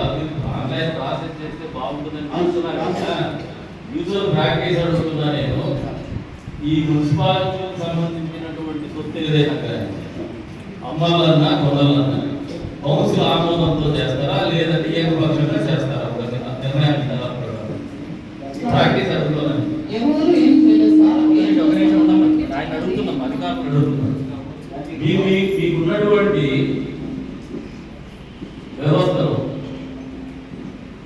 Online process చేస్తే బాగుంటుందని user practice అడుగుతున్నా నేను. ఈ మున్సిపాలిటీకి సంబంధించినటువంటి సొత్తు ఏదైనా కానీ అమ్మాలన్నా కొనాలన్నా కౌన్సిల్ ఆమోదంతో చేస్తారా లేదంటే ఏకపక్షంగా చేస్తారా? ఒక నిర్ణయాన్ని ప్రాక్టీస్ అడుగుతున్నాను. ఆయన అడుగుతున్నాం, అధికారులు అడుగుతున్నాం. మీకున్నటువంటి వ్యవస్థలో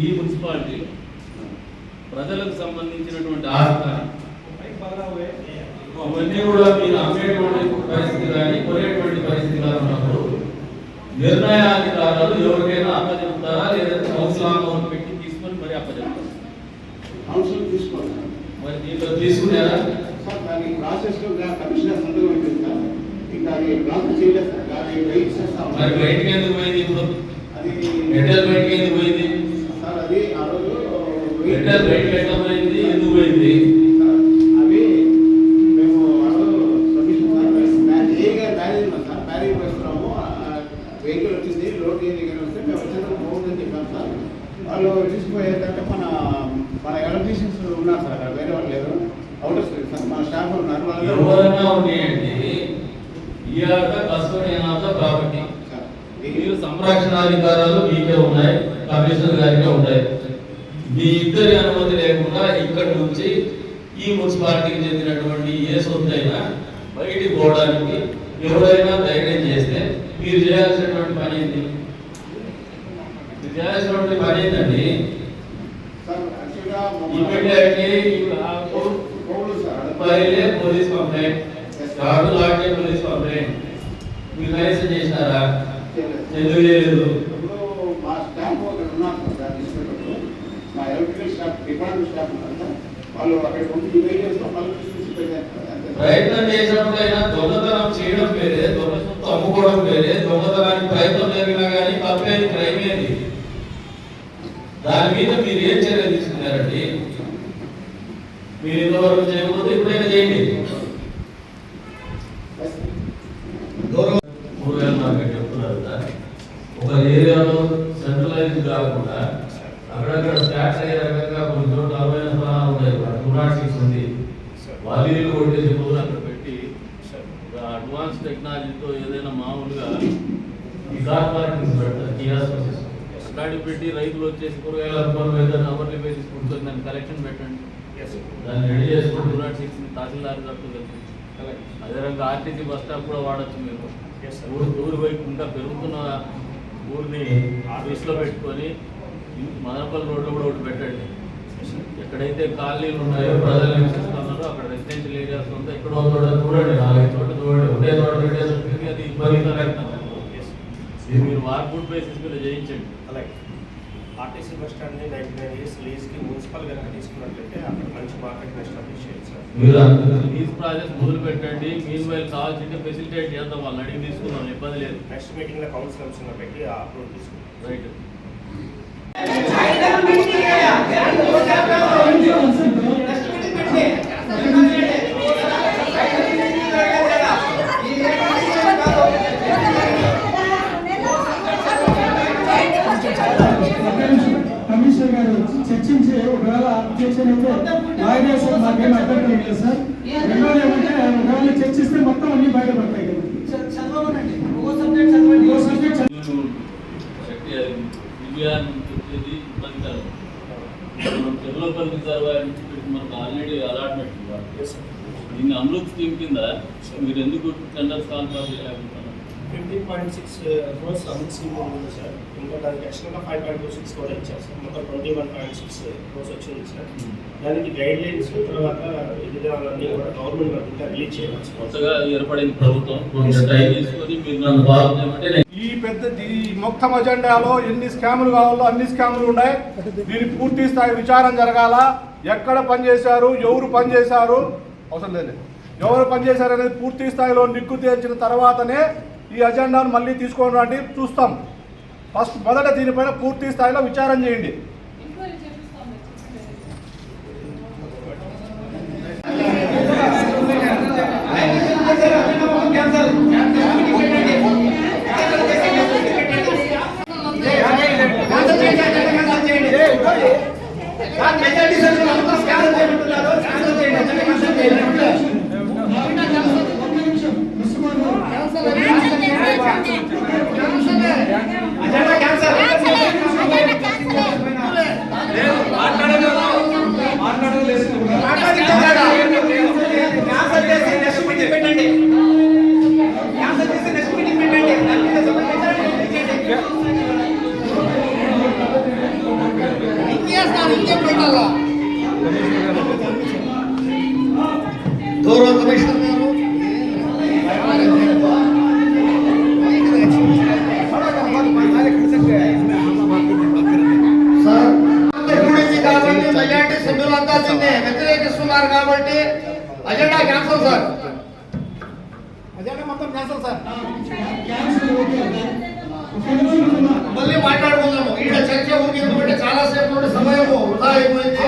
ఈ మున్సిపాలిటీ ప్రజలకు సంబంధించినటువంటి ఆస్తి అవన్నీ కూడా మీరు అమ్మేటువంటి పరిస్థితి కానీ కొనేటువంటి పరిస్థితి కానీ ఉన్నప్పుడు నిర్ణయాధికారులు ఎవరికైనా అప్పచెప్తారా లేదంటే కౌన్సిల్ ఆమోదం పెట్టి తీసుకొని మరి అప్పచెప్తారా? కౌన్సిల్ తీసుకోండి. మరి దీంట్లో తీసుకున్నారా? దాని ప్రాసెస్ కమిషనర్ సంతకం అయిపోయింది. ఇంకా అది ప్రాసెస్ చేయలేదు సార్. అది వెయిట్ చేస్తాం. మరి బయటకి ఎందుకు పోయింది? ఇప్పుడు అది మెటల్ బయటకి ఎందుకు పోయింది సార్? అది ఆ రోజు మెటల్ బయటకి ఎట్లా పోయింది, ఎందుకు పోయింది? అవి మేము ఆ రోజు సబ్మిషన్ సార్ బ్యారేజ్ ఉన్నాం సార్. బ్యారేజ్ వేస్తున్నాము. వెహికల్ వచ్చింది, లోడ్ చేయడానికి వస్తే మేము వచ్చేందుకు బాగుందని చెప్పాం సార్. వాళ్ళు తీసుకుపోయేదంటే మన ఎలక్ట్రీషియన్స్ ఉన్నారు సార్, అక్కడ వేరే వాళ్ళు లేరు. అవుటర్ సార్ మన స్టాఫ్ ఉన్నారు. ఎవరైనా ఉన్నాయండి కాబట్టి మీరు సంరక్షణాధికారాలు మీకే ఉన్నాయి, కమిషనర్ గారికే ఉన్నాయి. మీ ఇద్దరి అనుమతి లేకుండా ఇక్కడి నుంచి ఈ మున్సిపాలిటీకి చెందినటువంటి ఏ సొత్తైనా బయటికి పోవడానికి ఎవరైనా ధైర్యం చేస్తే మీరు చేయాల్సినటువంటి పని ఏంటి? మీరు చేయాల్సినటువంటి పని ఏంటండి? పోలీస్ కంప్లైంట్, పోలీస్ కంప్లైంట్ మీరు కనీసం చేసినారా? ఎందుకు చేయలేదు? మా స్టాఫ్ ఉన్నారు మా ఎలక్ట్రికల్ స్టాఫ్ డిపార్ట్మెంట్ స్టాఫ్ ఉన్నారు. వాళ్ళు అక్కడ ప్రయత్నం చేసినప్పుడైనా దొంగతనం చేయడం వేరే, దొంగతనం అమ్ముకోవడం వేరే. దొంగతనానికి ప్రయత్నం జరిగినా కానీ తప్పేది, క్రైమ్ ఏది? దాని మీద మీరు ఏం చర్య తీసుకున్నారండి? మీరు ఇంతవరకు చేయకపోతే ఇప్పుడైనా చేయండి. చెప్తున్నారు ఒక ఏరియాలో సెంట్రలైజ్ కాకుండా అక్కడక్కడ స్టాట్స్ అయ్యే రకంగా కొన్ని చోట్ల 60 స్థానాలు ఉన్నాయి. 206 ఉంది. వాలీలు కొట్టేసి అక్కడ పెట్టి అడ్వాన్స్ టెక్నాలజీతో ఏదైనా మామూలుగా ఈ కార్ పార్కింగ్ పెడతారు. అట్లాంటి పెట్టి రైతులు వచ్చేసి కూరగాయలు ఏదైనా అవర్లీ బేసిస్ కూర్చొని దాన్ని కలెక్షన్ పెట్టండి. దాన్ని రెడీ చేసుకుని 206 తహసీల్దార్ కట్టు. అదే రకంగా ఆర్టీసీ బస్ స్టాప్ కూడా వాడచ్చు. మీరు ఊరి వైపు ఇంకా పెరుగుతున్న ఊరిని ఆఫీస్లో పెట్టుకొని మదనపల్లి రోడ్లో కూడా ఒకటి పెట్టండి. ఎక్కడైతే కాలనీలు ఉన్నాయో ప్రజలు నివసిస్తున్నారో అక్కడ రెసిడెన్షియల్ ఏరియాస్ ఉందో ఎక్కడో చూడండి, 4 చోట్ల చూడండి. ఒకే చోట పెట్టేసరికి అది ఇబ్బందికరంగా మీరు వార్పుడ్ బేసిస్ మీద చేయించండి. అలాగే ఆర్టీసీ బస్ స్టాండ్ 99 years లీజ్కి మున్సిపల్ కనుక తీసుకున్నట్లయితే అక్కడ మంచి మార్కెట్ ఎస్టాబ్లిష్ చేయొచ్చు సార్. మీరు లీజ్ ప్రాసెస్ మొదలు పెట్టండి. మీన్ వైల్ కావాల్సింటే ఫెసిలిటేట్ చేద్దాం. వాళ్ళని అడిగి తీసుకున్నాం, ఇబ్బంది లేదు. నెక్స్ట్ మీటింగ్లో కౌన్సిలర్స్ పెట్టి అప్రూవ్ తీసుకుంటాం. రైట్. కమిషనర్ గారు చర్చించి ఒకవేళ అబ్జెక్షన్ అయితే వాయిదా వేస్తే మాకేం అభ్యంతరం లేదు సార్. రెండోది ఏమంటే ఒకవేళ చర్చిస్తే మొత్తం అన్ని బయటపడతాయి కదా. డెవలపర్ రిజర్వాయర్ మనకు ఆల్రెడీ అలాట్మెంట్ దీన్ని అమృత్ స్కీమ్ కింద మీరు ఎందుకు టెండర్స్ కాల్ చేయలేకపోతున్నారు? 15.6 crores అమృత్ స్కీమ్ ఉంది సార్. ఇంకా దానికి ఎక్స్ట్రా 5.26 కూడా ఇచ్చారు సార్. మొత్తం 21.6 crores వచ్చింది సార్. దానికి గైడ్ లైన్స్ తర్వాత విధానాలన్నీ కూడా గవర్నమెంట్ ఇంకా రిలీజ్ చేయాలి. కొత్తగా ఏర్పడిన ప్రభుత్వం కొంచెం టైం తీసుకొని మీరు నన్ను బాగుంటే ఈ మొత్తం అజెండాలో ఎన్ని స్కాములు కావాలో అన్ని స్కాములు ఉన్నాయి. దీని పూర్తి స్థాయి విచారణ జరగాల. ఎక్కడ పనిచేశారు, ఎవరు పనిచేశారు, అవసరం లేదు, ఎవరు పనిచేశారు అనేది పూర్తి స్థాయిలో నిగ్గు తేల్చిన తర్వాతనే ఈ అజెండాను మళ్ళీ తీసుకోవడానికి చూస్తాం. మొదట దీనిపైన పూర్తి స్థాయిలో విచారణ చేయండి. గౌరవ కమిషనర్ గారు కాబట్టి మెజార్టీ సభ్యులంతా దీన్ని వ్యతిరేకిస్తున్నారు కాబట్టి అజెండా క్యాన్సల్ సార్. అజెండా మొత్తం క్యాన్సల్ సార్. మళ్ళీ మాట్లాడుకుందాము. ఇక్కడ చర్చ ఊరికే చాలా సేపు నుండి సమయం వృధా అయిపోయింది.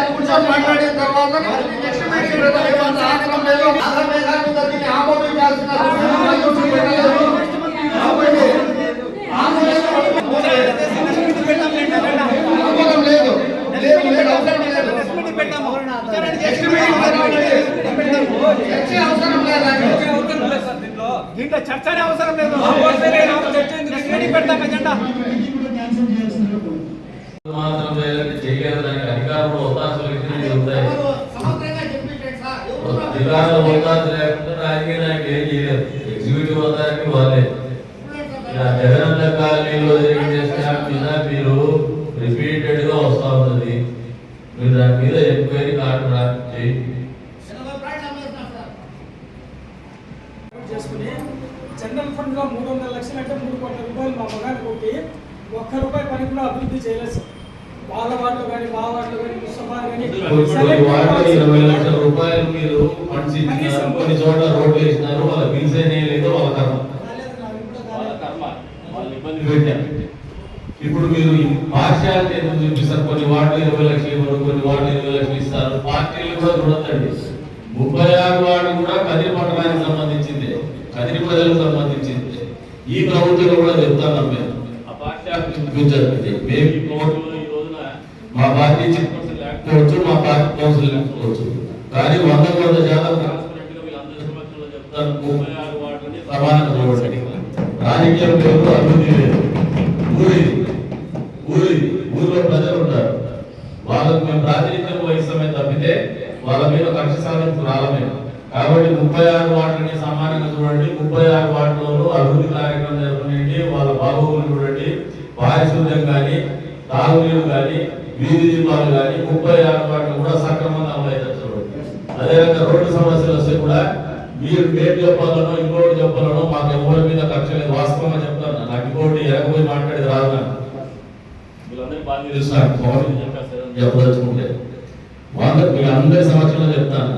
కూర్చొని మాట్లాడిన తర్వాత నెక్స్ట్ దీన్ని ఆమోదించాల్సిన దీంట్లో చర్చనే అవసరం లేదు. చేయలేదని అధికారంలో అవకాశాలు ఉంటాయి. సమగ్రంగా చెప్పేటండి సార్. అధికారంలో అవకాశం లేకుండా రాజకీయ నాయకులు ఏం చేయలేరు. ఎగ్జిక్యూటివ్ అథారిటీ వాళ్ళే. జగనన్న కాలనీలో జరిగిన స్కామ్ మీద మీరు రిపీటెడ్ గా వస్తా ఉంటుంది. మీరు దాని మీద ఎంక్వైరీ కాంట్రాక్ట్ చేయండి. చేసుకుని జనరల్ ఫండ్ లో 300 లక్షలు అంటే 3 కోట్ల రూపాయలు మా మగానికి కొట్టి ఒక్క రూపాయి పని కూడా అభివృద్ధి చేయలేదు సార్. వాళ్ళ వాళ్ళు కానీ మా వాళ్ళు కానీ ముస్తఫా కానీ 20 లక్షల రూపాయలు మీరు ఫండ్స్ ఇచ్చినారు. కొన్ని చోట్ల రోడ్లు వేసినారు. వాళ్ళ బిల్స్ లేదు. వాళ్ళ కర్మ వాళ్ళు ఇబ్బంది పెట్టారు. ఇప్పుడు మీరు పార్షియాలిటీ ఎందుకు చూపిస్తారు? కొన్ని వార్డులు 20 లక్షలు ఇవ్వరు, కొన్ని వార్డులు 20 లక్షలు ఇస్తారు. పార్టీలు కూడా చూడొద్దండి. 36 వార్డు కూడా కదిరి పట్టణానికి సంబంధించింది, కదిరి ప్రజలకు సంబంధించింది. ఈ ప్రభుత్వం కూడా చెప్తాను మేము ఆ పార్టీ చూపించండి. మేము ఈ రోజున మా పార్టీ చైర్పర్సన్ లేకపోవచ్చు, మా పార్టీ కౌన్సిల్ లేకపోవచ్చు, కానీ 100% ట్రాన్స్పరెంట్ గా వీళ్ళందరి సమక్షంలో చెప్తాను. 36 వార్డులని సమానంగా చూడండి. రాజకీయం లేదు, అభివృద్ధి లేదు. ఊరిలో ప్రజలు ఉంటారు. వాళ్ళకు మేము ప్రాతినిధ్యం వహిస్తామే తప్పితే వాళ్ళ మీద కక్ష సాధింపు రాలమే. కాబట్టి 36 వార్డులని సమానంగా చూడండి. 36 వార్డులలో అభివృద్ధి కార్యక్రమం జరపండి. వాళ్ళ బాగోగులు చూడండి. పారిశుద్ధ్యం కానీ, తాగునీరు కానీ, వీధి దీపాలు కానీ 36 వార్డులు కూడా సక్రమంగా అమలవుతాయి చూడండి. అదేవిధంగా రోడ్డు సమస్యలు వస్తే కూడా మీరు పేరు చెప్పాలనో ఇంకోటి చెప్పాలనో మాకు ఎవరి మీద కక్ష లేదు. వాస్తవంగా చెప్తాను. నాకు ఇంకోటి ఎరగపోయి మాట్లాడేది రాదు. నాకు వీళ్ళందరికీ బాగా తెలుసు. చెప్పదలుచుకుంటే మీ అందరి సమక్షంలో చెప్తాను.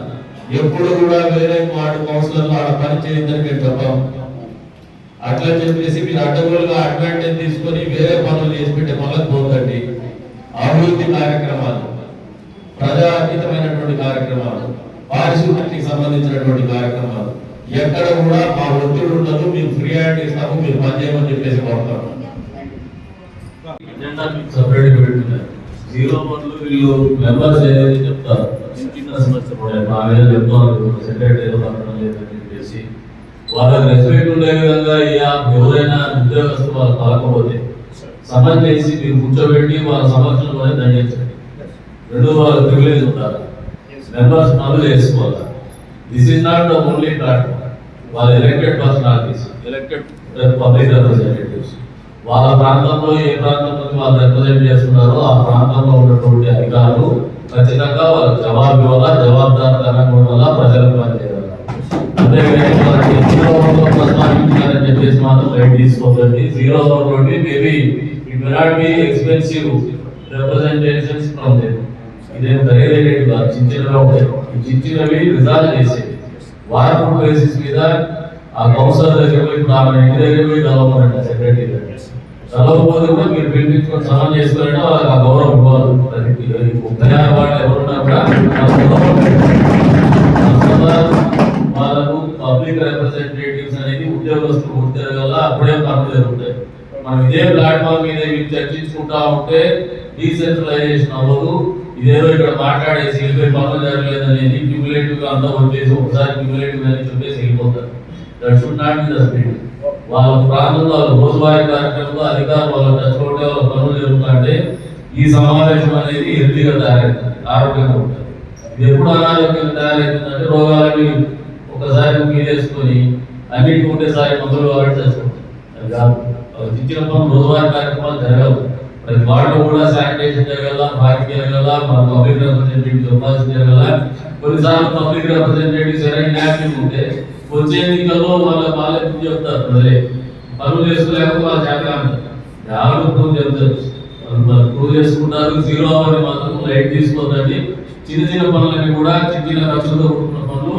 ఎప్పుడు కూడా వేరే వార్డు కౌన్సిలర్లు ఆడ పని చేయొద్దని మేము చెప్పాము. అట్లా చెప్పేసి మీరు అడ్డగోలుగా అడ్వాంటేజ్ తీసుకొని వేరే పనులు చేసి పెట్టే పనులకు పోతండి. అభివృద్ధి కార్యక్రమాలు, ప్రజాతీతమైనటువంటి కార్యక్రమాలు, పారిశుద్ధ్యానికి సంబంధించినటువంటి కార్యక్రమాలు ఎక్కడ కూడా మా ఒత్తిడి ఉండదు. మీకు ఫ్రీ హ్యాండ్ ఇస్తాము, మీరు పని చేయమని చెప్పేసి కోరుతాము. సపరేట్ పెట్టున్నారు. 0 1 వీళ్ళు మెంబర్స్ ఏదైతే చెప్తారు చిన్న సమస్య కూడా మా మీద చెప్తున్నారు. సెక్రటరీ లేదని చెప్పేసి వాళ్ళకి రెస్పెక్ట్ ఉండే విధంగా ఎవరైనా ఉద్యోగస్తులు వాళ్ళు కలకపోతే సమస్య చేసి మీరు కూర్చోబెట్టి వాళ్ళ సమక్షంలోనే దండించండి. రెండు వాళ్ళ ప్రివిలేజ్ ఉంటారు. మెంబర్స్ పనులు వేసుకోవాలి. This is not the only platform. వాళ్ళ elected personalities, elected public representatives వాళ్ళ ప్రాంతంలో ఏ ప్రాంతంలో వాళ్ళు రిప్రజెంట్ చేస్తున్నారో ఆ ప్రాంతంలో ఉన్నటువంటి అధికారులు ఖచ్చితంగా వాళ్ళ జవాబు ఇవ్వాలా, జవాబుదారితనంగా ఉండాలా, ప్రజలకు పనిచేయాలి. ప్రస్తావించాలని చెప్పేసి మాత్రం రైట్ తీసుకోకండి. 0 1 maybe it may not be expensive representations from them. ఇదేం ఖరీదైనవి కాదు, చిన్నగా ఉంటాయి. ఈ చిన్నవి రిజాల్వ్ చేసేది వారం బేసిస్ మీద ఆ కౌన్సిలర్ దగ్గర పోయి ఇప్పుడు ఆమె ఇంటి దగ్గర పోయి కలవమనండి సెక్రటరీ దగ్గర. కలవకపోతే కూడా మీరు పిలిపించుకొని సహాయం చేసుకోవాలంటే వాళ్ళకి ఆ గౌరవం ఇవ్వాలి. 36 వాళ్ళు ఎవరున్నా కూడా వాళ్ళకు పబ్లిక్ రిప్రజెంటేటివ్స్ అనేది ఉద్యోగస్తులు ఉద్యోగాల అప్పుడే పనులు జరుగుతాయి. మనం ఇదే ప్లాట్ఫామ్ మీద చర్చించుకుంటా ఉంటే డీసెంట్రలైజేషన్ అవ్వదు. ఇదేదో ఇక్కడ మాట్లాడేసి వెళ్ళిపోయి పనులు జరగలేదనేది క్యూములేటివ్ గా అంతా వచ్చేసి ఒకసారి క్యూములేటివ్ అని చెప్పేసి వెళ్ళిపోతారు. That should not be the spirit. వాళ్ళ ప్రాంతంలో రోజువారీ కార్యక్రమంలో అధికారులు వాళ్ళ టచ్లో ఉంటే వాళ్ళ పనులు జరుగుతుంటే ఈ సమావేశం అనేది హెల్తీగా తయారవుతుంది, ఆరోగ్యంగా ఉంటుంది. ఇది ఎప్పుడు అనారోగ్యంగా తయారవుతుందంటే రోగాలని ఒకసారి మీదేసుకొని అన్నిటికీ ఒకటేసారి మందులు వాడి తెచ్చుకుంటారు. అది కాదు. ఇచ్చిన పనులు రోజువారీ కార్యక్రమాలు జరగవు. ప్రతి వార్డులో కూడా శానిటేషన్ జరగాల, పార్కింగ్ జరగాల, మన పబ్లిక్ రిప్రజెంటేటివ్ చెప్పాల్సి జరగాల. కొన్నిసార్లు పబ్లిక్ రిప్రజెంటేటివ్ సరైన ఇన్యాక్టివ్ ఉంటే వచ్చే ఎన్నికల్లో వాళ్ళే చెప్తారు, ప్రజలే పనులు చేసుకోలేకపోతే వాళ్ళ చేత అంటారు, ఎవరు ప్రూవ్ చెప్తారు, ప్రూవ్ చేసుకుంటారు. 0 అవ్వని మాత్రం లైట్ తీసుకోవద్దండి. చిన్న చిన్న పనులన్నీ కూడా చిన్న ఖర్చులతో కూడుకున్న పనులు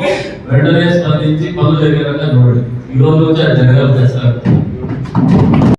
వెంటనే స్పందించి పనులు జరిగేలాగా చూడండి. ఈ రోజు నుంచి అది జరగాలి సార్.